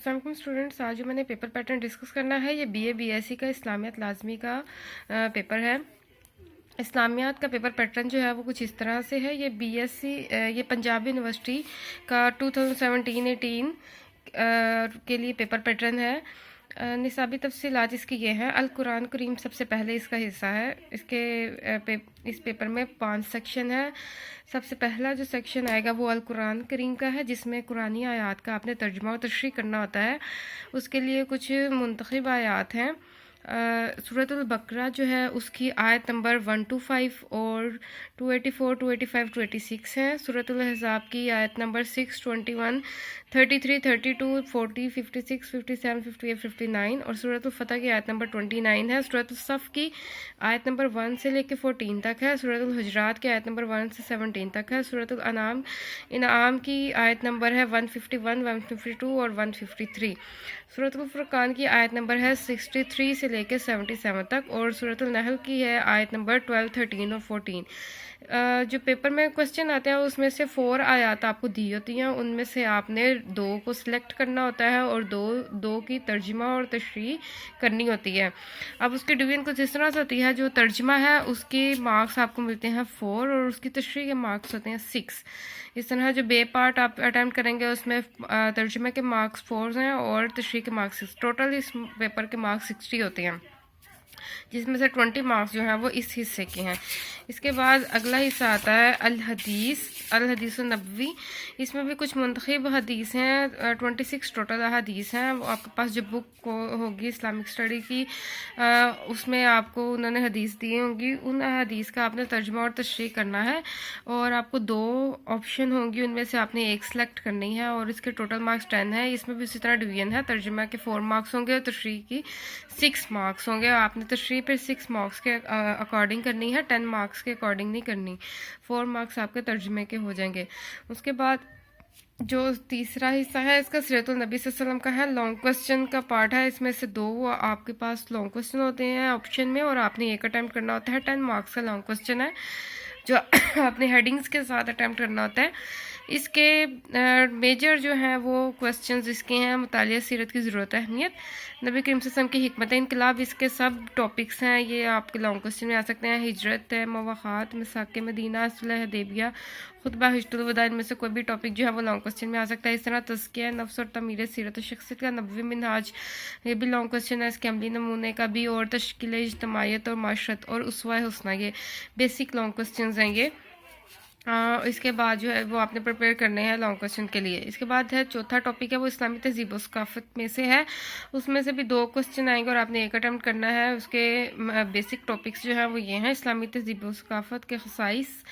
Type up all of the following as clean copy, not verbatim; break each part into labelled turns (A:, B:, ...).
A: अस्सलाम वालेकुम स्टूडेंट्स। आज जो मैंने पेपर पैटर्न डिस्कस करना है ये बीए बीएससी का इस्लामियात लाजमी का पेपर है। इस्लामियात का पेपर पैटर्न जो है वो कुछ इस तरह से है। ये बीएससी ये पंजाब यूनिवर्सिटी का 2017-18 के लिए पेपर पैटर्न है। निसाबी तफसीलात इसकी ये हैं। अल कुरान करीम सबसे पहले इसका हिस्सा है। इस पेपर में 5 सेक्शन है। सबसे पहला जो सेक्शन आएगा वो अल कुरान करीम का है, जिसमें कुरानी आयात का आपने तर्जुमा और तशरीह करना होता है। उसके लिए कुछ मुंतखब आयात हैं। सूरतुल बकरा जो है उसकी आयत नंबर 125 और 284, 285, 286 है। सूरतुल अहज़ाब की आयत नंबर 6, 21, 33, 32, 40, 56, 57, 58, 59 और सूरतुल फतह की आयत नंबर 29 है। सूरतुल सफ़ की आयत नंबर 1 से लेकर 14 तक है। सूरतुल हुजरात की आयत नंबर 1 से 17 तक है। सूरतुल इनाम की आयत नंबर है 151, 152 और 153। सूरतुल फुरकान की आयत नंबर है 63 से लेकर 77 तक और सूरतुल नहल की है आयत नंबर 12, 13 और 14। जो पेपर में क्वेश्चन आते हैं उसमें से 4 आयत आपको दी होती हैं। उनमें से आपने 2 को सिलेक्ट करना होता है और दो की तर्जुमा और तशरीह करनी होती है। अब उसकी डिवीजन कुछ इस तरह से होती है। जो तर्जुमा है उसके मार्क्स आपको मिलते हैं 4 और उसकी तशरीह के मार्क्स होते हैं 6। इस तरह जो बे पार्ट आप अटैम्प्ट करेंगे उसमें तर्जुमे के मार्क्स 4 हैं और तशरीह के मार्क्स 6। टोटल इस पेपर के मार्क्स 60 होते हैं, जिसमें से 20 मार्क्स जो हैं वो इस हिस्से के हैं। इसके बाद अगला हिस्सा आता है अल हदीस नबवी। इसमें भी कुछ मुंतखब हदीस हैं। 26 टोटल हदीस हैं। वो आपके पास जो बुक होगी इस्लामिक स्टडी की उसमें आपको उन्होंने हदीस दी होंगी। उन हदीस का आपने तर्जुमा और तशरीह करना है और आपको 2 ऑप्शन होंगी, उनमें से आपने एक सेलेक्ट करनी है और इसके टोटल मार्क्स 10 है। इसमें भी उसी तरह डिवीजन है। तर्जुमा के 4 मार्क्स होंगे और तशरीह की 6 मार्क्स होंगे। आपने तशरीह पर 6 मार्क्स के अकॉर्डिंग करनी है, 10 मार्क्स के अकॉर्डिंग नहीं करनी। 4 मार्क्स आपके तर्जुमे के हो जाएंगे। उसके बाद जो तीसरा हिस्सा है इसका सीरतुल नबी सल्लल्लाहु अलैहि वसल्लम का है। लॉन्ग क्वेश्चन का पार्ट है। इसमें से 2 आपके पास लॉन्ग क्वेश्चन होते हैं ऑप्शन में और आपने एक अटैम्प्ट करना होता है। 10 मार्क्स का लॉन्ग क्वेश्चन है जो आपने हेडिंग्स के साथ अटैम्प्ट करना होता है। इसके मेजर जो हैं वो क्वेश्चंस इसके हैं। मुतालिया सीरत की ज़रूरत है, अहमियत, नबी करीम सल्लल्लाहु अलैहि वसल्लम की हिकमत इनकलाब, इसके सब टॉपिक्स हैं। ये आपके लॉन्ग क्वेश्चन में आ सकते हैं। हिजरत है, मवाक़ात, मिसाक मदीना, सुलह हुदैबिया, खुतबा हिज्जतुल वदा, इनमें से कोई भी टॉपिक जो है वो लॉन्ग क्वेश्चन में आ सकता है। इस तरह तज़किया नफ्स और तमीर सीरत शख्सियत का नबवी मिन्हाज, ये भी लॉन्ग क्वेश्चन है। इसके अमली नमूने का भी और तश्कील इज्तिमाइयत और माशरत और उसवा हुस्ना, ये बेसिक लॉन्ग क्वेश्चन हैं ये। इसके बाद जो है वो आपने प्रिपेयर करने हैं लॉन्ग क्वेश्चन के लिए। इसके बाद है चौथा टॉपिक है वो इस्लामी तहज़ीब व सकाफ़त में से है। उसमें से भी 2 क्वेश्चन आएंगे और आपने एक अटैम्प्ट करना है। उसके बेसिक टॉपिक्स जो हैं वो ये हैं। इस्लामी तहज़ीब व सकाफ़त के खसाइस,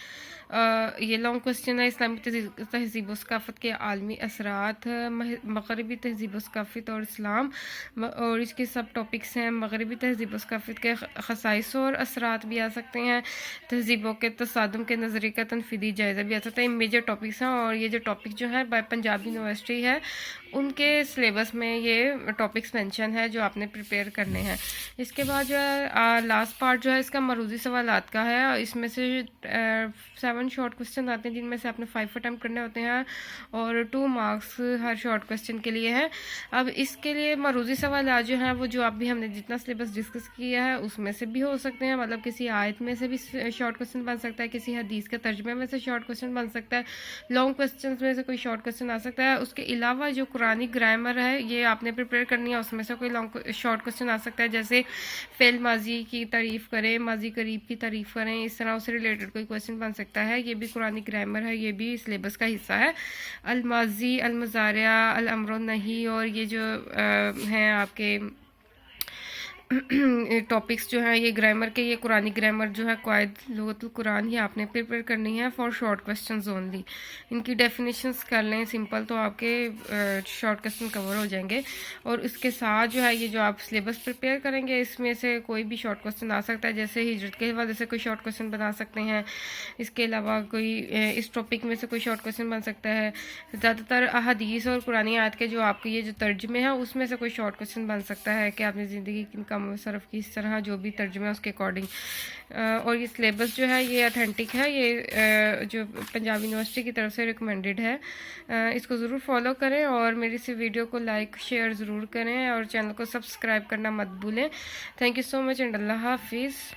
A: ये लॉन्ग क्वेश्चन है। इस्लामी तहज़ीब व सकाफ़त के आलमी असरात, मग़रिबी तहज़ीब व सकाफ़त और इस्लाम, और इसके सब टॉपिक्स हैं। मग़रिबी तहज़ीब व सकाफ़त के खसाइस और असरात भी आ सकते हैं। तहज़ीबों के तसादुम के नज़रिए का तनफ़ीदी जायज़ा भी आ सकता है। मेजर टॉपिक्स हैं और ये जो टॉपिक जो है पंजाब यूनिवर्सिटी है उनके सिलेबस में ये टॉपिक्स मेंशन है जो आपने प्रिपेयर करने हैं। इसके बाद जो है लास्ट पार्ट जो है इसका मरूज़ी सवालात का है। इसमें से 7 शॉर्ट क्वेश्चन आते हैं जिनमें से आपने 5 अटैम्प्ट करने होते हैं और 2 मार्क्स हर शॉर्ट क्वेश्चन के लिए है। अब इसके लिए मरूज़ी सवालात जो हैं वो जो आप भी हमने जितना सिलेबस डिस्कस किया है उसमें से भी हो सकते हैं। मतलब किसी आयत में से भी शॉर्ट क्वेश्चन बन सकता है, किसी हदीस के तर्जुमे में से शॉर्ट क्वेश्चन बन सकता है, लॉन्ग क्वेश्चन में से कोई शॉर्ट क्वेश्चन आ सकता है। उसके अलावा जो कुरानी ग्रामर है ये आपने प्रिपेयर करनी है, उसमें से कोई लॉन्ग शॉर्ट क्वेश्चन आ सकता है। जैसे फेल माजी की तारीफ़ करें, माजी करीब की तारीफ़ करें, इस तरह उससे रिलेटेड कोई क्वेश्चन बन सकता है। ये भी कुरानी ग्रामर है, ये भी सिलेबस का हिस्सा है। अल माजी, अल मुज़ारिया, अल अम्र नहीं, और ये जो हैं आपके टॉपिक्स जो हैं ये ग्रामर के, ये कुरानी ग्रामर जो है क़वाइद लुग़तुल कुरान ही आपने प्रिपेयर करनी है फॉर शॉर्ट क्वेश्चंस ओनली। इनकी डेफिनेशंस कर लें सिंपल तो आपके शॉर्ट क्वेश्चन कवर हो जाएंगे। और इसके साथ जो है ये जो आप सिलेबस प्रिपेयर करेंगे इसमें से कोई भी शॉर्ट क्वेश्चन आ सकता है। जैसे हिजरत के हवाले से कोई शॉर्ट क्वेश्चन बना सकते हैं। इसके अलावा कोई इस टॉपिक में से कोई शॉर्ट क्वेश्चन बन सकता है। ज़्यादातर अहादीस और कुरानी आयत के जो आपके ये जो तर्जुमे हैं उसमें से कोई शॉर्ट क्वेश्चन बन सकता है कि आपने ज़िंदगी का صرف کی اس طرح جو بھی ترجمہ ہے اس کے اکارڈنگ. اور یہ سلیبس جو ہے یہ اتھینٹک ہے, یہ جو پنجاب یونیورسٹی کی طرف سے ریکمینڈڈ ہے. اس کو ضرور فالو کریں اور میری سی ویڈیو کو لائک شیئر ضرور کریں اور چینل کو سبسکرائب کرنا مت بھولیں. Thank you so much and اللہ حافظ.